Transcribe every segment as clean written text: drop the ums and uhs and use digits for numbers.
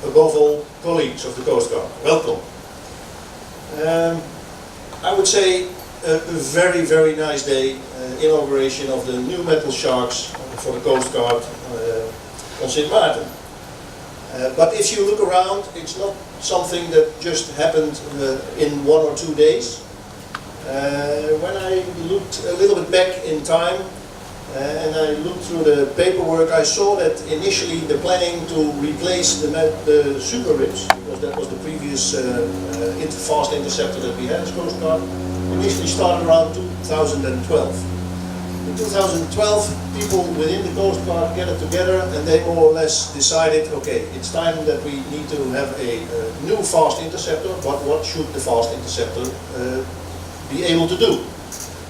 above all, colleagues of the Coast Guard. Welcome. I would say a very, very nice day, inauguration of the new metal sharks for the Coast Guard on Sint Maarten. But if you look around, it's not something that just happened in 1 or 2 days. When I looked a little bit back in time and I looked through the paperwork, I saw that initially the planning to replace the super ribs, because that was the previous fast interceptor that we had as Coast Guard, initially started around 2012. In 2012, people within the Coast Guard gathered together and they more or less decided, okay, it's time that we need to have a new fast interceptor, but what should the fast interceptor be able to do?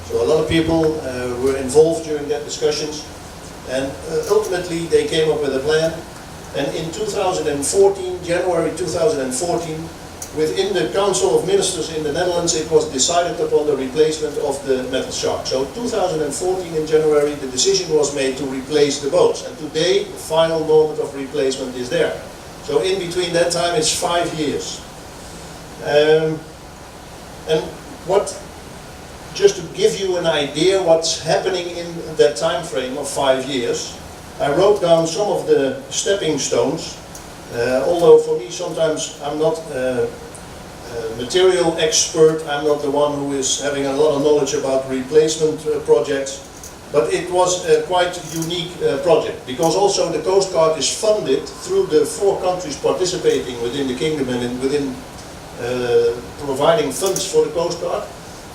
So a lot of people were involved during that discussions, and ultimately they came up with a plan. And in 2014, January 2014, within the Council of Ministers in the Netherlands, it was decided upon the replacement of the metal shark. So 2014 in January, the decision was made to replace the boats. And today, the final moment of replacement is there. So in between that time, it's 5 years. And just to give you an idea what's happening in that time frame of 5 years, I wrote down some of the stepping stones. Although for me sometimes I'm not a material expert, I'm not the one who is having a lot of knowledge about replacement projects, but it was a quite unique project, because also the Coast Guard is funded through the 4 countries participating within the kingdom and within providing funds for the Coast Guard.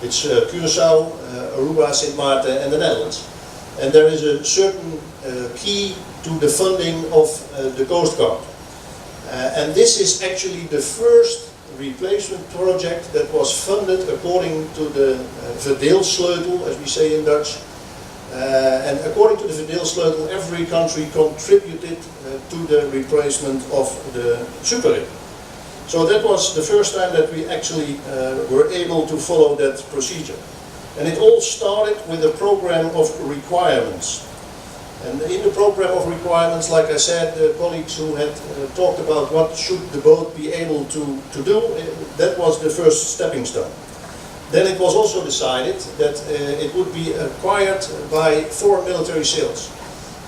It's Curaçao, Aruba, Sint Maarten and the Netherlands. And there is a certain key to the funding of the Coast Guard. And this is actually the first replacement project that was funded according to the verdeelsleutel, as we say in Dutch. And according to the verdeelsleutel, every country contributed to the replacement of the Super Rib. So that was the first time that we actually were able to follow that procedure. And it all started with a program of requirements. And in the program of requirements, like I said, the colleagues who had talked about what should the boat be able to do, that was the first stepping stone. Then it was also decided that it would be acquired by foreign military sales.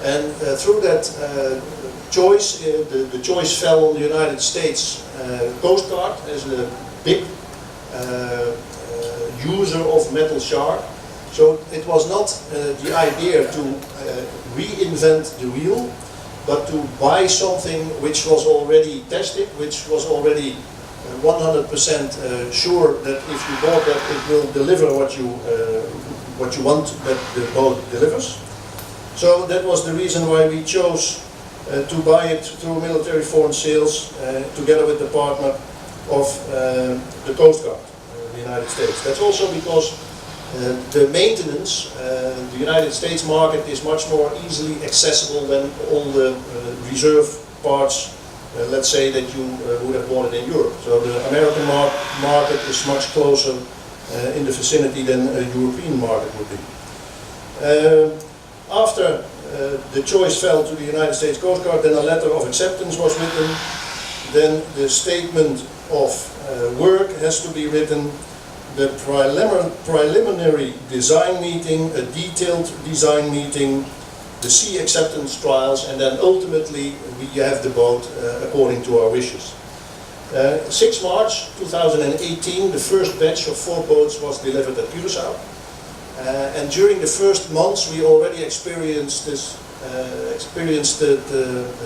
And through that choice, the choice fell on the United States Coast Guard as a big user of metal shark. So it was not the idea to reinvent the wheel, but to buy something which was already tested, which was already 100% sure that if you bought that, it will deliver what you want that the boat delivers. So that was the reason why we chose to buy it through military foreign sales together with the partner of the Coast Guard, the United States. That's also because the maintenance, the United States market is much more easily accessible than all the reserve parts, let's say, that you would have bought it in Europe. So the American market is much closer in the vicinity than a European market would be. After the choice fell to the United States Coast Guard, then a letter of acceptance was written, then the statement of work has to be written, the preliminary design meeting, a detailed design meeting, the sea acceptance trials, and then ultimately we have the boat according to our wishes. 6 March 2018, the first batch of 4 boats was delivered at Curaçao. And during the first months we already experienced the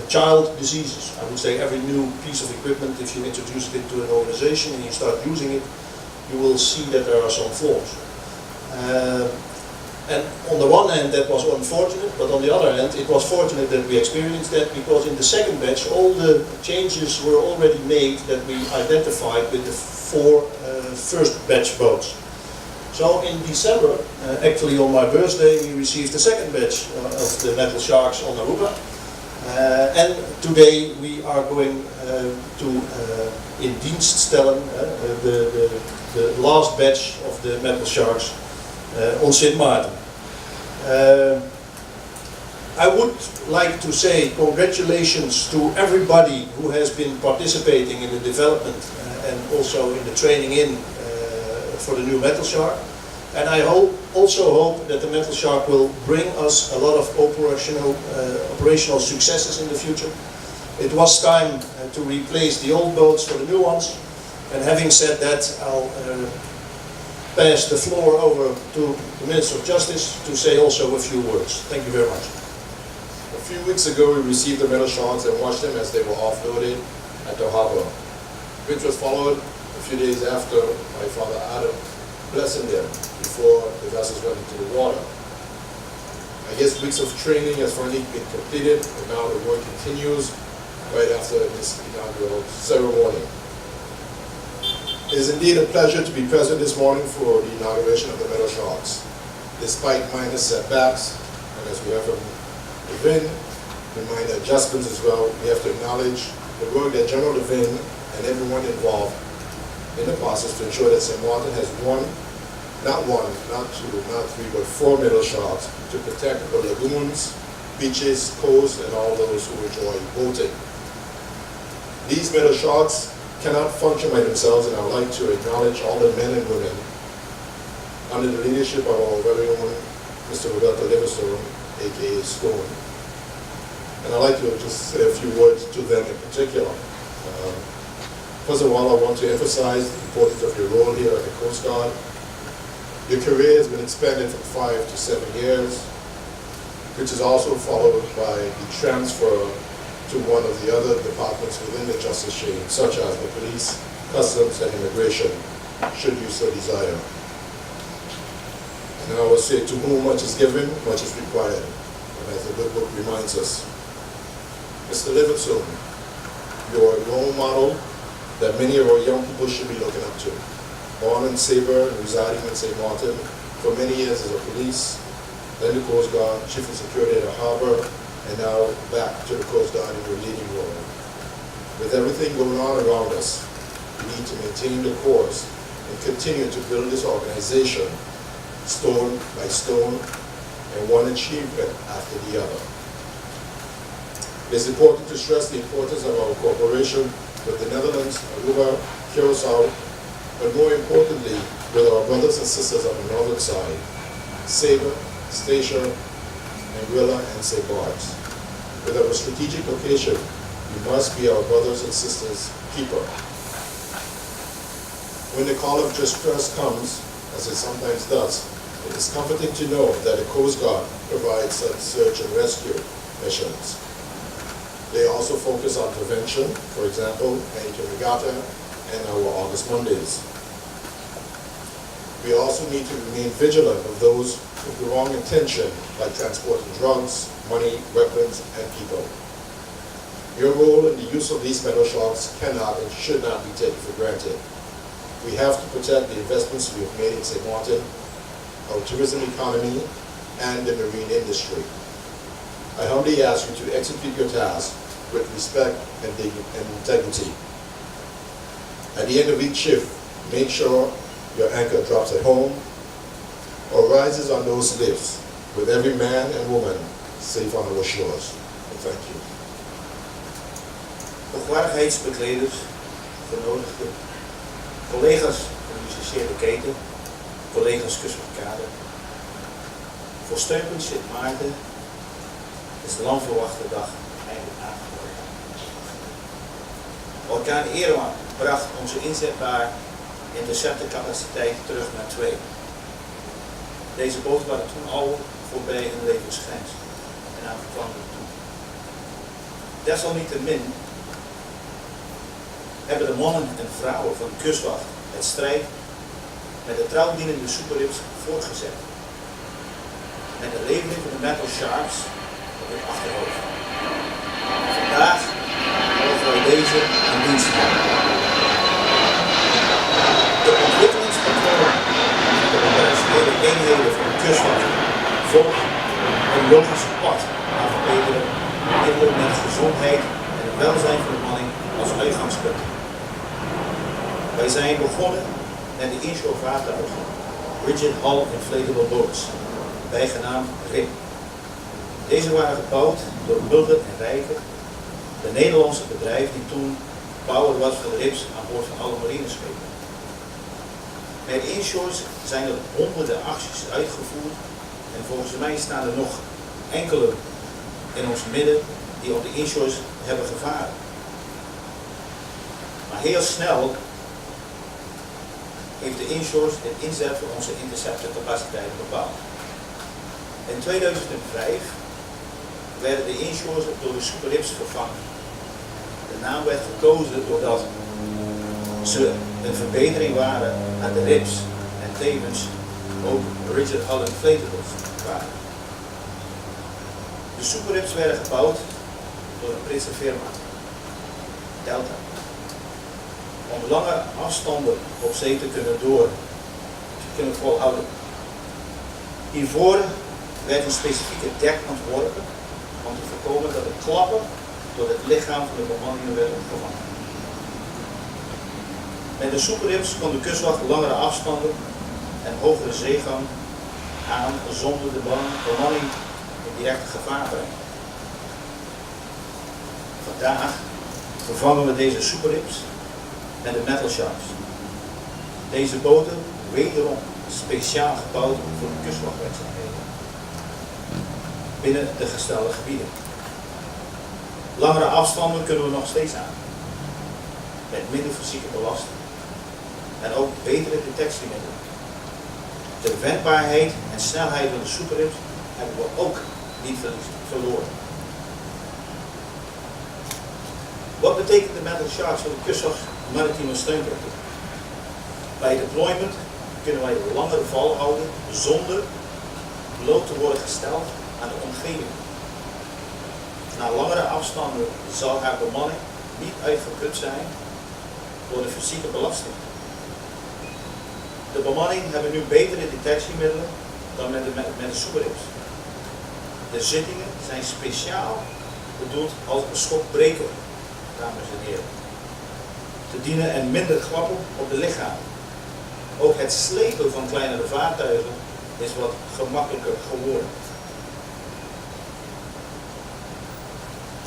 child diseases. I would say every new piece of equipment, if you introduce it into an organization and you start using it, you will see that there are some flaws. And on the one hand that was unfortunate, but on the other hand it was fortunate that we experienced that, because in the second batch all the changes were already made that we identified with the 4 first batch boats. So in December, actually on my birthday, we received the second batch of the metal sharks on Aruba. And today we are going to in dienst stellen the last batch of the metal sharks on Sint Maarten. I would like to say congratulations to everybody who has been participating in the development and also in the training for the new Metal Shark. And I also hope that the Metal Shark will bring us a lot of operational successes in the future. It was time to replace the old boats for the new ones. And having said that, I'll pass the floor over to the Minister of Justice to say also a few words. Thank you very much. A few weeks ago, we received the metal sharks and watched them as they were offloaded at the harbor, which was followed a few days after by Father Adam blessing them before the vessels went into the water. I guess weeks of training has finally been completed, and now the work continues right after this inaugural ceremony. It is indeed a pleasure to be present this morning for the inauguration of the Metal Sharks. Despite minor setbacks, and as we heard from Levin, the minor adjustments as well, we have to acknowledge the work that General Levin and everyone involved in the process to ensure that St. Martin has not one, not two, not three, but 4 Metal Sharks to protect the lagoons, beaches, coasts, and all those who enjoy boating. These Metal Sharks cannot function by themselves, and I would like to acknowledge all the men and women under the leadership of our very own Mr. Roberto Livingstone, aka Stone. And I'd like to just say a few words to them in particular. First of all, I want to emphasize the importance of your role here at the Coast Guard. Your career has been expanded from 5 to 7 years, which is also followed by the transfer to one of the other departments within the justice chain, such as the police, customs, and immigration, should you so desire. And I will say, to whom much is given, much is required. And as the good book reminds us, Mr. Livingstone, you're a role model that many of our young people should be looking up to. Born in Sabre and residing in St. Martin for many years as a police, then the Coast Guard, Chief of Security at the harbor, and now back to the Coast Guard in your leading role. With everything going on around us, we need to maintain the course and continue to build this organization stone by stone and one achievement after the other. It's important to stress the importance of our cooperation with the Netherlands, Aruba, Curacao, but more importantly, with our brothers and sisters on the northern side, Sabre, Statia, Anguilla, and St. Bart's. With our strategic location, we must be our brothers and sisters' keeper. When the call of distress comes, as it sometimes does, it is comforting to know that the Coast Guard provides such search and rescue missions. They also focus on prevention, for example, Heineken Regatta and our August Mondays. We also need to remain vigilant of those with the wrong intention, like transporting drugs, money, weapons, and people. Your role in the use of these metal sharks cannot and should not be taken for granted. We have to protect the investments we have made in St. Martin, our tourism economy, and the marine industry. I humbly ask you to execute your task with respect and integrity. At the end of each shift, make sure your anchor drops at home or rises on those lifts with every man and woman safe on our shores. And thank you. Hoogwaardigheidsbekleders, genodigden, collega's van de geïnitieerde keten, collega's kustbrigade. Voor steunpunt Sint Maarten is de lang verwachte dag eindelijk aangebroken. Orkaan Irma bracht onze inzetbaar interceptorcapaciteit terug naar 2. Deze boten waren toen al voorbij hun levensgrens en aan verkwamen toe. Desalniettemin hebben de mannen en vrouwen van de kustwacht het strijd met de trouwdienende superrips voortgezet. Met de levering van de Metal Sharks op het achterhoofd. Vandaag mogen wij deze in dienst nemen. De ontwikkelingspatronen van de operationele eenheden van de kustwacht volgen een logisch pad naar verbeteren middelen met gezondheid en het welzijn van de manning als uitgangspunt. Wij zijn begonnen met de inshore vaartuigen, Rigid Hull Inflatable Boats, bijgenaamd RIM. Deze waren gebouwd door Mulder en Rijker, de Nederlandse bedrijf die toen bouwer was voor de rips aan boord van alle marineschepen. Bij de inshores zijn er honderden acties uitgevoerd en volgens mij staan er nog enkele in ons midden die op de inshores hebben gevaren. Maar heel snel heeft de inshores het inzet voor onze interceptorcapaciteiten bepaald. In 2005 werden de inshores door de superrips vervangen. De naam werd gekozen doordat ze een verbetering waren aan de rips en tevens ook rigid hull inflatables waren. De superrips werden gebouwd door een Britse firma, Delta, om lange afstanden op zee te kunnen volhouden. Hiervoor werd een specifieke dek ontworpen om te voorkomen dat de klappen door het lichaam van de bemanning werden opgevangen. Met de superrips kon de kustwacht langere afstanden en hogere zeegang aan zonder de bemanning in direct gevaar brengen. Vandaag vervangen we deze superrips met de metal sharks. Deze boten wederom speciaal gebouwd voor de kustwachtwerkzaamheden binnen de gestelde gebieden. Langere afstanden kunnen we nog steeds aan, met minder fysieke belasting en ook betere detectiemiddelen. De wendbaarheid en snelheid van de superrips hebben we ook niet verloren. Wat betekent de metal sharks voor de kustwacht maritieme steunpunten? Bij deployment kunnen wij langere val houden zonder bloot te worden gesteld aan de omgeving. Na langere afstanden zal haar bemanning niet uitgeput zijn door de fysieke belasting. De bemanning hebben nu betere detectiemiddelen dan met de superrips. De zittingen zijn speciaal bedoeld als een schokbreker, dames en heren. Te dienen en minder klappen op de lichaam. Ook het slepen van kleinere vaartuigen is wat gemakkelijker geworden.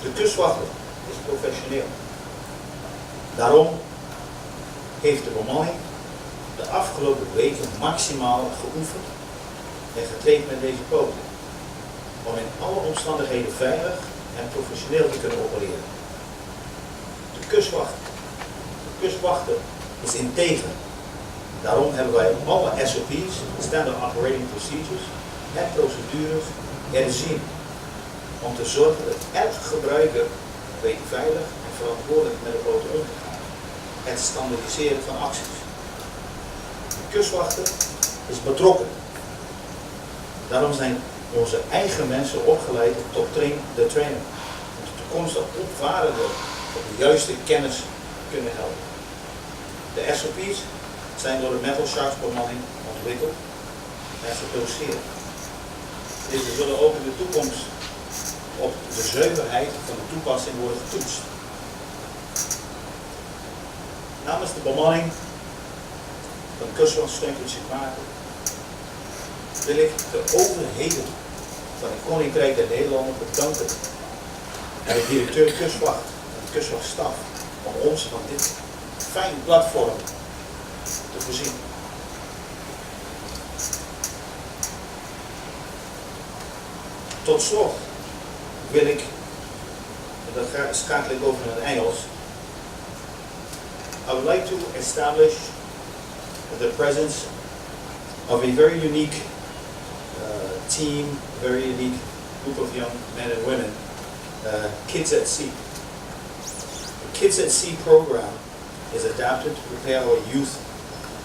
De kustwachter is professioneel. Daarom heeft de bemanning de afgelopen weken maximaal geoefend en getraind met deze poten. Om in alle omstandigheden veilig en professioneel te kunnen opereren. De kustwachter is integer. Daarom hebben wij alle SOP's, Standard Operating Procedures en procedures herzien. Om te zorgen dat elke gebruiker weet veilig en verantwoordelijk met de boot om te gaan. Het standaardiseren van acties. De kustwachter is betrokken. Daarom zijn onze eigen mensen opgeleid tot de trainer. Om de toekomstige opvarenden op de juiste kennis kunnen helpen. De SOP's zijn door de Metal Sharks bemanning ontwikkeld en gedoseerd. Deze zullen ook in de toekomst op de zuiverheid van de toepassing worden getoetst. Namens de bemanning van kustwachtsteunpunt Sint-Maarten wil ik de overheden van het Koninkrijk der Nederlanden bedanken en de directeur kustwacht en de kustwachtstaf om ons van dit fijn platform te voorzien. Tot slot wil ik, en dat schakel ik over naar het Engels, I would like to establish the presence of a very unique team, very unique group of young men and women, Kids at Sea. The Kids at Sea program is adapted to prepare our youth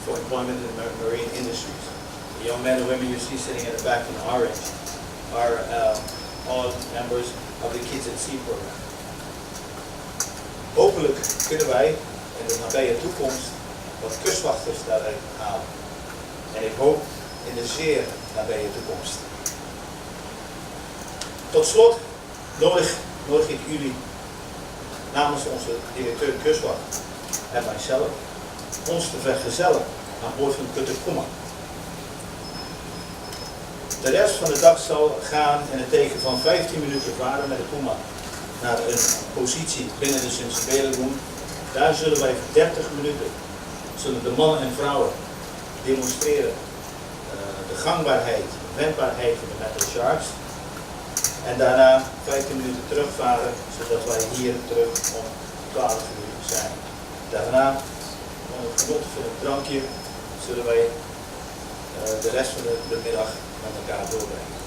for employment in the marine industries. The young men and women you see sitting in the back in orange are all members of the Kids at Sea program. Hopelijk kunnen wij in de nabije toekomst wat kustwachters daaruit halen. En ik hoop in de zeer nabije toekomst. Tot slot nodig ik jullie namens onze directeur kustwacht en mijzelf ons te vergezellen aan boord van de Kutter Kommer. De rest van de dag zal gaan in het teken van 15 minuten varen met de Puma naar een positie binnen de Sint-Sibelen. Daar zullen wij voor 30 minuten, zullen de mannen en vrouwen demonstreren de gangbaarheid, wendbaarheid van de Metal Sharks. En daarna 15 minuten terugvaren, zodat wij hier terug om 12 uur zijn. Daarna, onder het genot van een drankje, zullen wij de rest van de middag met elkaar doorbrengen.